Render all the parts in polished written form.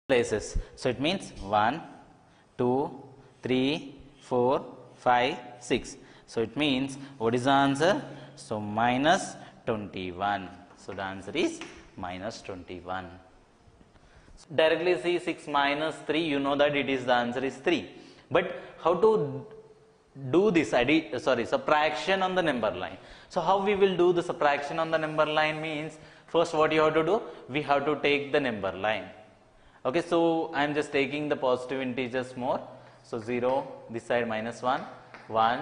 places. So it means 1, 2, 3, 4, 5, 6. So it means what is the answer? So minus 21. So the answer is minus 21. So directly see 6 minus 3, you know that it is the answer is 3. But how to do this subtraction on the number line? So how we will do the subtraction on the number line means, first what you have to do, we have to take the number line. Okay, so I am just taking the positive integers more. So 0, this side minus 1, 1,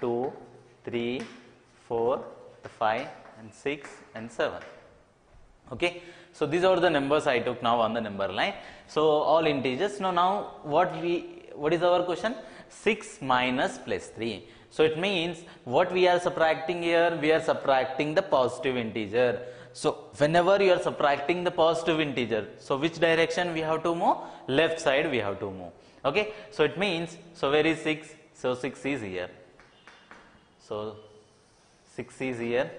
2, 3, 4, 5 and 6 and 7. Okay, so these are the numbers I took now on the number line. So all integers. Now what is our question? 6 minus plus 3. So it means what we are subtracting here, we are subtracting the positive integer. So whenever you are subtracting the positive integer, so which direction we have to move? Left side we have to move. Okay, so it means, so where is 6? So 6 is here. So 6 is here.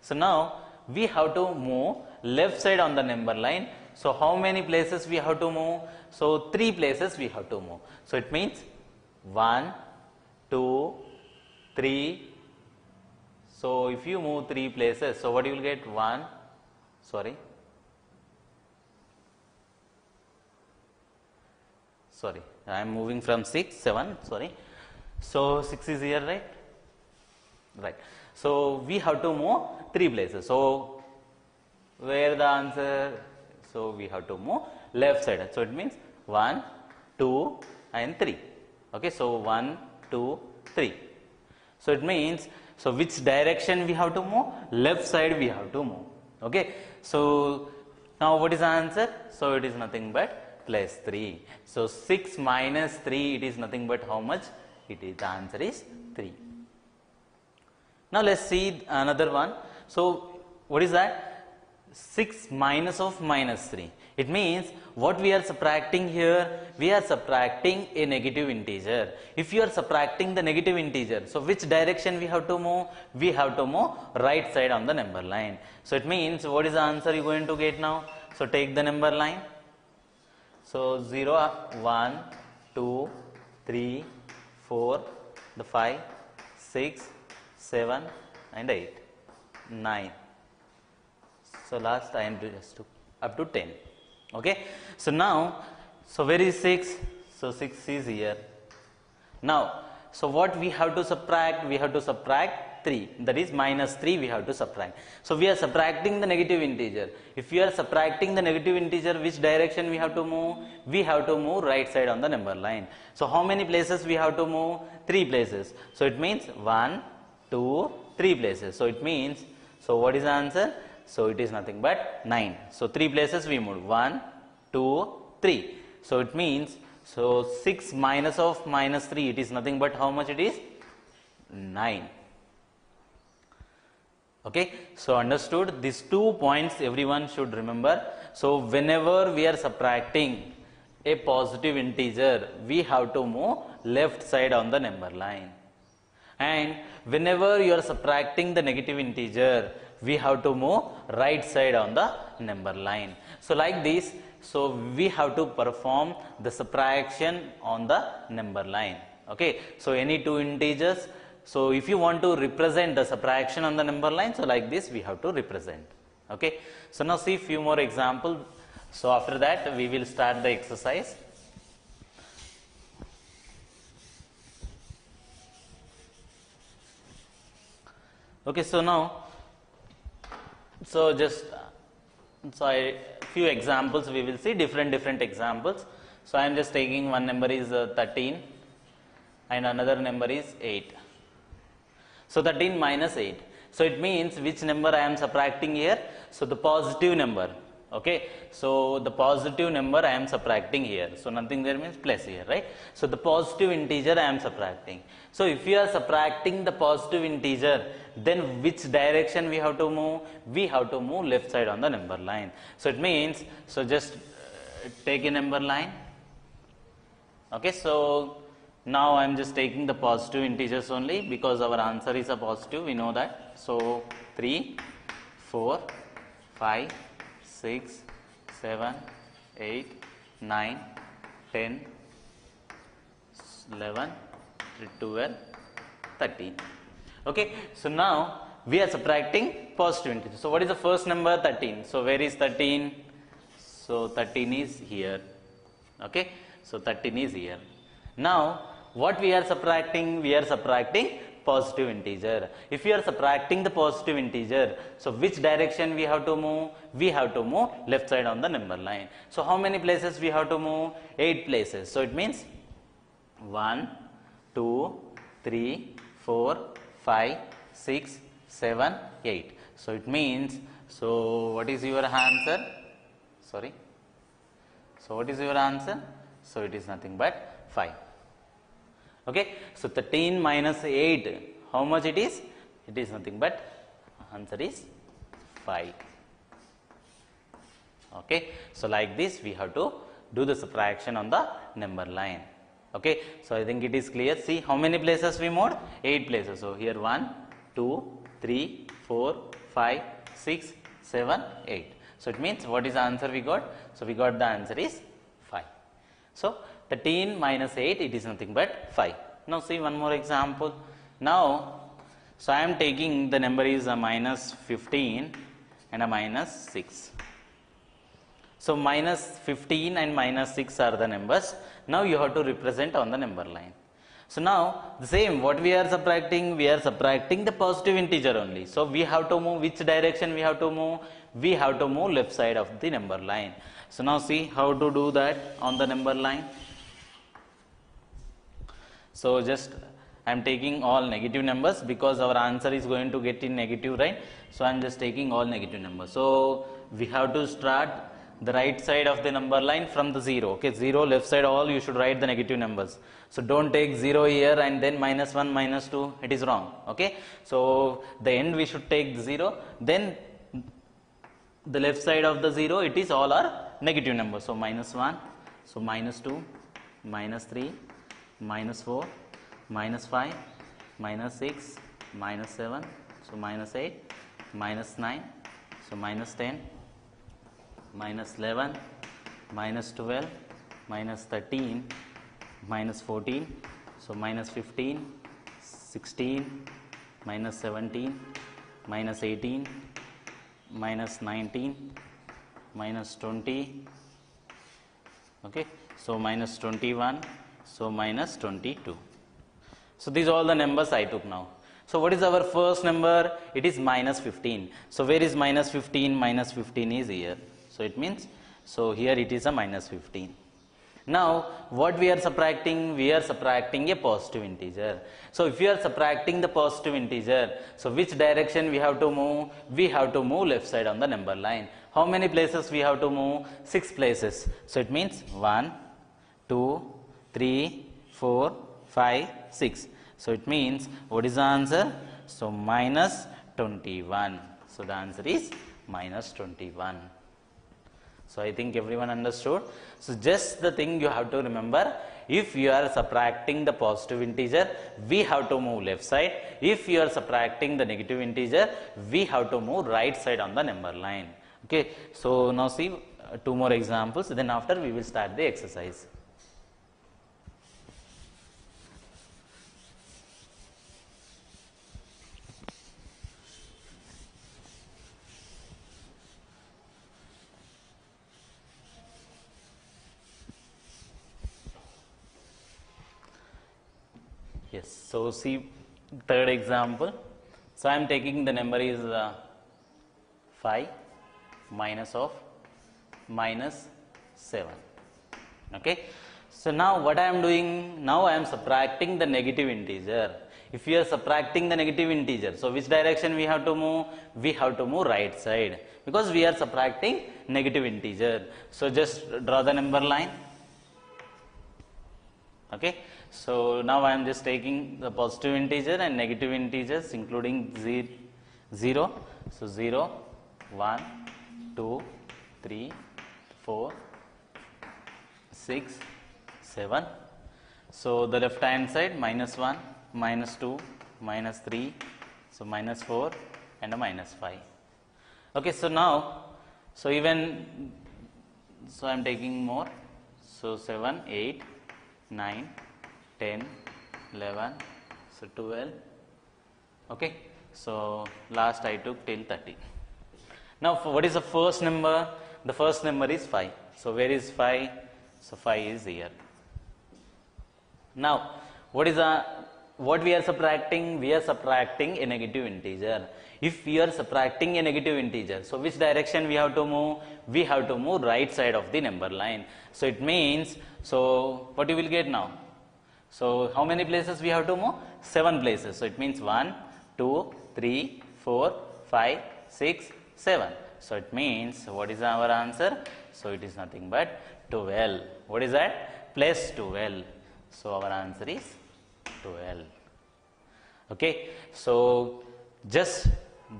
So now we have to move left side on the number line. So how many places we have to move? So 3 places we have to move. So it means 1, 2, 3. So if you move 3 places, so what you will get? Sorry, I am moving from 6, 7, sorry. So 6 is here, right? Right. So we have to move 3 places. So where the answer? So we have to move left side. So it means 1, 2 and 3. Okay, so 1, 2, 3. So it means, so which direction we have to move? Left side we have to move. Okay, so now what is the answer? So it is nothing but plus 3. So 6 minus 3, it is nothing but how much? It is, the answer is 3. Now let's see another one. So what is that? 6 minus of minus 3. It means what we are subtracting here, we are subtracting a negative integer. If you are subtracting the negative integer, so which direction we have to move? We have to move right side on the number line. So it means what is the answer you are going to get now? So take the number line. So 0, 1, 2, 3, 4, 5, 6, 7 and 8, 9. So last I am just to up to 10. Okay, so now, so where is 6? So 6 is here. Now, so what we have to subtract? We have to subtract 3, that is minus 3 we have to subtract. So we are subtracting the negative integer. If we are subtracting the negative integer, which direction we have to move? We have to move right side on the number line. So how many places we have to move? 3 places. So it means 1, 2, 3 places. So it means, so what is the answer? So it is nothing but 9. So 3 places we moved. 1, 2, 3. So it means, so 6 minus of minus 3, it is nothing but how much it is? 9. Okay, so understood? These 2 points everyone should remember. So whenever we are subtracting a positive integer, we have to move left side on the number line. And whenever you are subtracting the negative integer, we have to move right side on the number line. So like this, so we have to perform the subtraction on the number line. Okay, so any 2 integers. So if you want to represent the subtraction on the number line, so like this we have to represent. Okay, so now see few more examples. So after that we will start the exercise. Okay, so now, so just few examples we will see, different examples. So I am just taking one number is 13 and another number is 8. So 13 minus 8. So it means which number I am subtracting here? So the positive number. Okay, so the positive number I am subtracting here. So nothing there means plus here, right? So the positive integer I am subtracting. So if you are subtracting the positive integer, then which direction we have to move? We have to move left side on the number line. So it means, so just take a number line. Okay, so now I am just taking the positive integers only because our answer is a positive, we know that. So 3, 4, 5, 6, 7, 8, 9, 10, 11, 12, 13. Okay, so now we are subtracting positive integers. So what is the first number? 13. So where is 13? So 13 is here. Okay, so 13 is here. Now what we are subtracting? We are subtracting positive integer. If we are subtracting the positive integer, so which direction we have to move? We have to move left side on the number line. So how many places we have to move? 8 places. So it means 1, 2, 3, 4, 5, 6, 7, 8. So it means, so what is your answer? Sorry. So what is your answer? So it is nothing but 5. Okay. So 13 minus 8, how much it is? It is nothing but answer is 5. Okay. So like this we have to do the subtraction on the number line. Okay. So I think it is clear. See how many places we moved? 8 places. So here 1, 2, 3, 4, 5, 6, 7, 8. So it means what is the answer we got? So we got the answer is 5. So 13 minus 8, it is nothing but 5. Now see one more example. Now, so I am taking the number is a minus 15 and a minus 6. So minus 15 and minus 6 are the numbers. Now you have to represent on the number line. So now the same, what we are subtracting? We are subtracting the positive integer only. So we have to move, which direction we have to move? We have to move left side of the number line. So now see how to do that on the number line. So just I am taking all negative numbers because our answer is going to get in negative, right? So I am just taking all negative numbers. So we have to start the right side of the number line from the 0. Okay, 0 left side all you should write the negative numbers. So don't take 0 here and then minus 1, minus 2, it is wrong. Okay, so the end we should take 0, then the left side of the 0, it is all our negative numbers. So minus 1, so minus 2, minus 3, minus 4, minus 5, minus 6, minus 7, so minus 8, minus 9, so minus 10, minus 11, minus 12, minus 13, minus 14, so minus 15, 16, minus 17, minus 18, minus 19, minus 20, okay, so minus 21, so minus 22. So these are all the numbers I took now. So what is our first number? It is minus 15. So where is minus 15? Minus 15 is here. So it means, so here it is a minus 15. Now what we are subtracting? We are subtracting a positive integer. So if you are subtracting the positive integer, so which direction we have to move? We have to move left side on the number line. How many places we have to move? 6 places. So it means 1, 2, 3, 4, 5, 6. So it means what is the answer? So minus 21. So the answer is minus 21. So I think everyone understood. So just the thing you have to remember, if you are subtracting the positive integer, we have to move left side. If you are subtracting the negative integer, we have to move right side on the number line. Okay, so now see 2 more examples, then after we will start the exercise. Yes, so see third example. So I am taking the number is 5 minus of minus 7. Okay, so now what I am doing? Now I am subtracting the negative integer. If you are subtracting the negative integer, so which direction we have to move? We have to move right side because we are subtracting negative integer. So just draw the number line. Okay, so now I am just taking the positive integer and negative integers including 0. So 0, 1, 2, 3, 4, 6, 7. So the left hand side minus 1, minus 2, minus 3, so minus 4 and a minus 5. Okay, so now, so even, so I am taking more. So 7, 8, 9, 10, 11, so 12. Okay, so last I took till 30. Now what is the first number? The first number is 5. So where is 5? So 5 is here. Now what we are subtracting? We are subtracting a negative integer. If we are subtracting a negative integer, so which direction we have to move? We have to move right side of the number line. So it means, so what you will get now? So how many places we have to move? 7 places. So it means 1, 2, 3, 4, 5, 6, 7. So it means, what is our answer? So it is nothing but 12. What is that? Plus 12. So our answer is 12. Okay, so just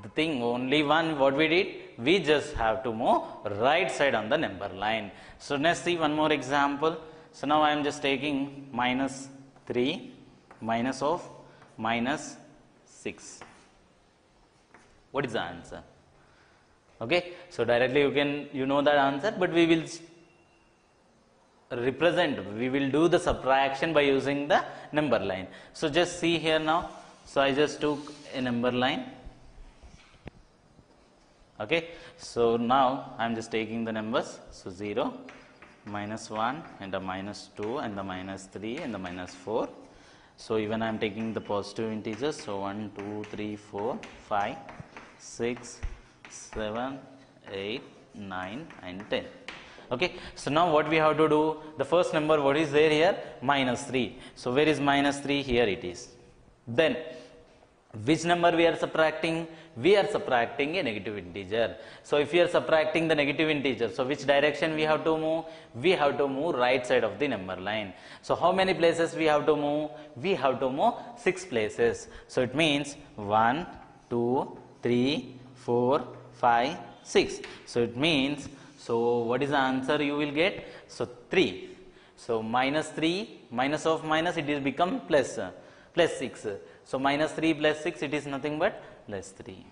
the thing, only one, what we did, we just have to move right side on the number line. So let's see one more example. So now I am just taking minus 3 minus of minus 6. What is the answer? Okay, so directly you know the answer, but we will we will do the subtraction by using the number line. So just see here now. So I just took a number line. Okay, so now I am just taking the numbers. So 0, minus 1, and the minus 2, and the minus 3, and the minus 4. So even I am taking the positive integers. So 1, 2, 3, 4, 5, 6, 7, 8, 9, and 10. Okay, so now what we have to do? The first number, what is there here? Minus 3. So where is minus 3? Here it is. Then which number we are subtracting? We are subtracting a negative integer. So if we are subtracting the negative integer, so which direction we have to move? We have to move right side of the number line. So how many places we have to move? We have to move 6 places. So it means 1, 2, 3, 4, 5, 6. So it means, so what is the answer you will get? So 3. So minus 3, minus of minus, it is become plus 6. So minus 3 plus 6, it is nothing but plus 3.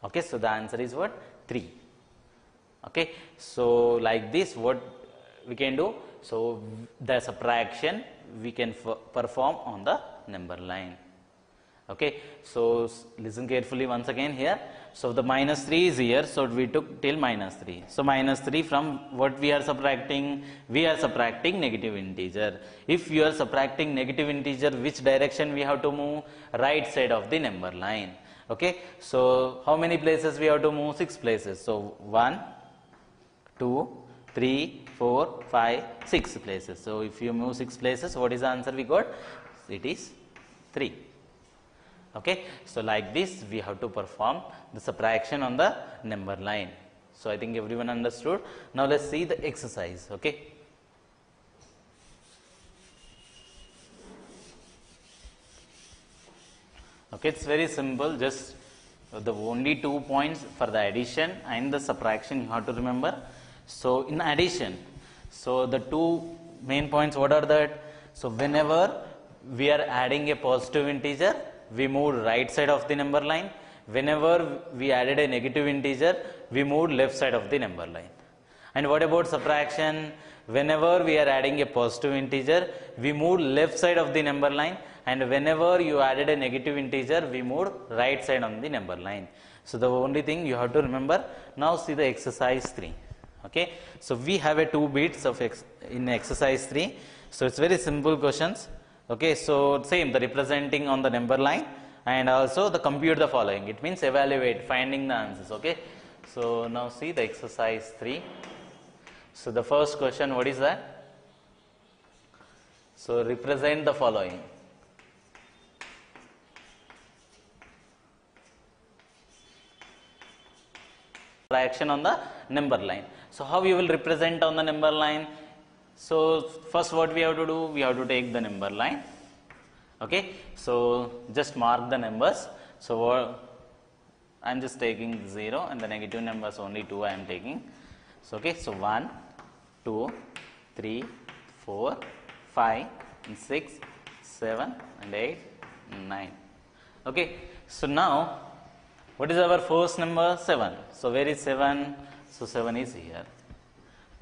Okay, so the answer is what? 3. Okay, so like this, what we can do? So the subtraction we can perform on the number line. Okay, so listen carefully once again here. So the minus 3 is here, so we took till minus 3. So minus 3, from what we are subtracting? We are subtracting negative integer. If you are subtracting negative integer, which direction we have to move? Right side of the number line. Okay, so how many places we have to move? 6 places. So 1, 2, 3, 4, 5, 6 places. So if you move 6 places, what is the answer we got? It is 3. Okay, so like this we have to perform the subtraction on the number line. So I think everyone understood. Now let's see the exercise. Okay, okay, it's very simple. Just the only 2 points for the addition and the subtraction you have to remember. So in addition, so the 2 main points, what are that? So whenever we are adding a positive integer, we moved right side of the number line. Whenever we added a negative integer, we moved left side of the number line. And what about subtraction? Whenever we are adding a positive integer, we moved left side of the number line, and whenever you added a negative integer, we moved right side on the number line. So the only thing you have to remember. Now see the exercise 3. Okay, so we have a 2 bits of in exercise 3. So it's very simple questions. Okay, so same, the representing on the number line, and also the compute the following. It means evaluate, finding the answers. Okay, so now see the exercise 3. So the first question, what is that? So represent the following. Fraction on the number line. So how you will represent on the number line? So first what we have to do? We have to take the number line. Okay, so just mark the numbers. So I am just taking 0, and the negative numbers only 2 I am taking. So okay, so 1, 2, 3, 4, 5, and 6, 7, and 8, and 9. Okay, so now what is our first number? 7. So where is 7? So 7 is here.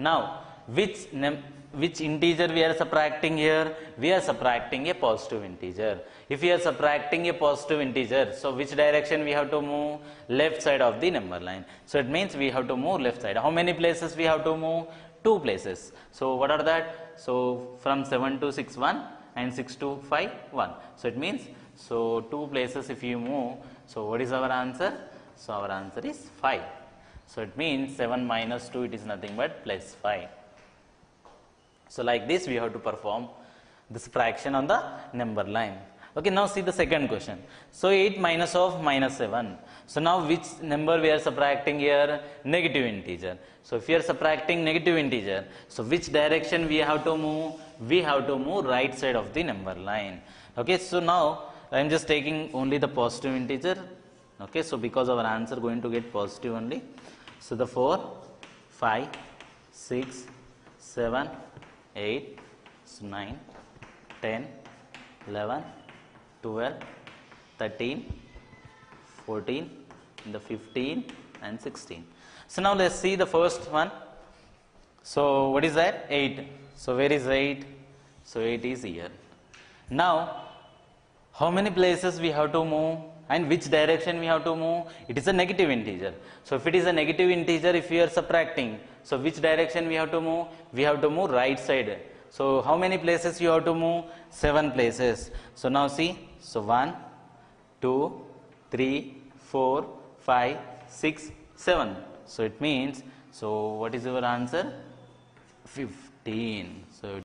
Now which integer we are subtracting here? We are subtracting a positive integer. If we are subtracting a positive integer, so which direction we have to move? Left side of the number line. So it means we have to move left side. How many places we have to move? 2 places. So what are that? So from 7 to 6 1 and 6 to 5 1. So it means, so 2 places if you move. So what is our answer? So our answer is 5. So it means 7 minus 2, it is nothing but plus 5. So like this we have to perform this fraction on the number line. Okay, now see the second question. So 8 minus of minus 7. So now which number we are subtracting here? Negative integer. So if we are subtracting negative integer, so which direction we have to move? We have to move right side of the number line. Okay, so now I am just taking only the positive integer. Okay, so because our answer going to get positive only. So the 4, 5, 6, 7, 8, 9, 10, 11, 12, 13, 14, the 15 and 16. So now let's see the first one. So what is that? 8. So where is 8? So 8 is here. Now how many places we have to move and which direction we have to move? It is a negative integer. So if it is a negative integer, if we are subtracting, so which direction we have to move? We have to move right side. So how many places you have to move? 7 places. So now see, so 1, 2, 3, 4, 5, 6, 7. So it means, so what is your answer? 15.